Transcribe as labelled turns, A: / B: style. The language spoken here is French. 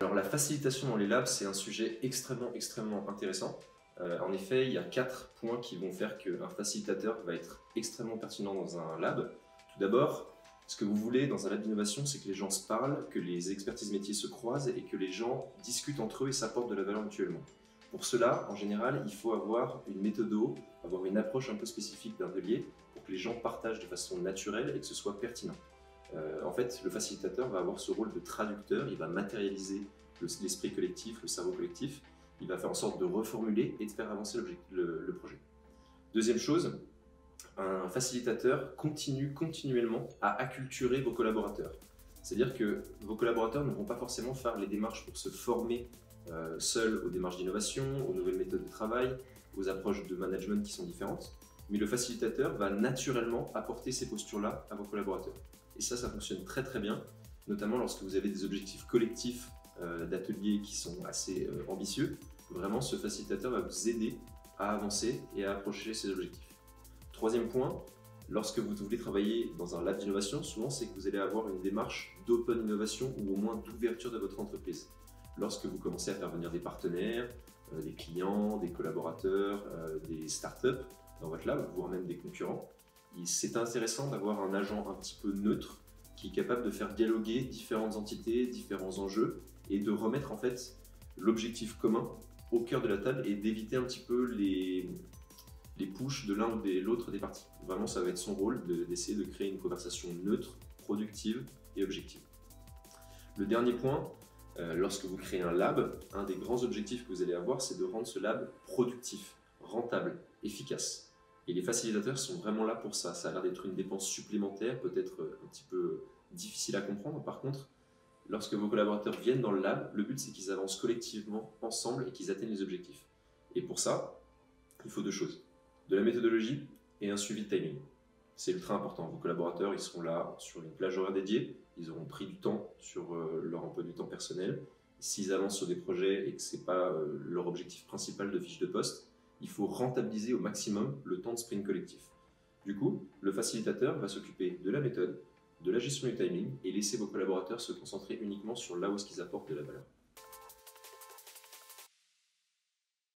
A: Alors la facilitation dans les labs, c'est un sujet extrêmement intéressant. En effet, il y a 4 points qui vont faire qu'un facilitateur va être extrêmement pertinent dans un lab. Tout d'abord, ce que vous voulez dans un lab d'innovation, c'est que les gens se parlent, que les expertises métiers se croisent et que les gens discutent entre eux et s'apportent de la valeur mutuellement. Pour cela, en général, il faut avoir une méthode, avoir une approche un peu spécifique d'un atelier pour que les gens partagent de façon naturelle et que ce soit pertinent. En fait, le facilitateur va avoir ce rôle de traducteur, il va matérialiser l'esprit collectif, le cerveau collectif, il va faire en sorte de reformuler et de faire avancer le projet. Deuxième chose, un facilitateur continue continuellement à acculturer vos collaborateurs. C'est-à-dire que vos collaborateurs ne vont pas forcément faire les démarches pour se former seuls aux démarches d'innovation, aux nouvelles méthodes de travail, aux approches de management qui sont différentes, mais le facilitateur va naturellement apporter ces postures-là à vos collaborateurs. Et ça fonctionne très bien, notamment lorsque vous avez des objectifs collectifs d'ateliers qui sont assez ambitieux. Vraiment, ce facilitateur va vous aider à avancer et à approcher ces objectifs. Troisième point, lorsque vous voulez travailler dans un lab d'innovation, souvent c'est que vous allez avoir une démarche d'open innovation ou au moins d'ouverture de votre entreprise. Lorsque vous commencez à faire venir des partenaires, des clients, des collaborateurs, des startups dans votre lab, voire même des concurrents, c'est intéressant d'avoir un agent un petit peu neutre qui est capable de faire dialoguer différentes entités, différents enjeux et de remettre en fait l'objectif commun au cœur de la table et d'éviter un petit peu les pushes de l'un ou de l'autre des parties. Vraiment, ça va être son rôle d'essayer de créer une conversation neutre, productive et objective. Le dernier point, lorsque vous créez un lab, un des grands objectifs que vous allez avoir, c'est de rendre ce lab productif, rentable, efficace. Et les facilitateurs sont vraiment là pour ça. Ça a l'air d'être une dépense supplémentaire, peut-être un petit peu difficile à comprendre. Par contre, lorsque vos collaborateurs viennent dans le lab, le but c'est qu'ils avancent collectivement, ensemble, et qu'ils atteignent les objectifs. Et pour ça, il faut deux choses. De la méthodologie et un suivi de timing. C'est ultra important. Vos collaborateurs, ils seront là sur une plage horaire dédiée, ils auront pris du temps sur leur emploi du temps personnel. S'ils avancent sur des projets et que ce n'est pas leur objectif principal de fiche de poste, il faut rentabiliser au maximum le temps de sprint collectif. Du coup, le facilitateur va s'occuper de la méthode, de la gestion du timing et laisser vos collaborateurs se concentrer uniquement sur là où ils apportent de la valeur.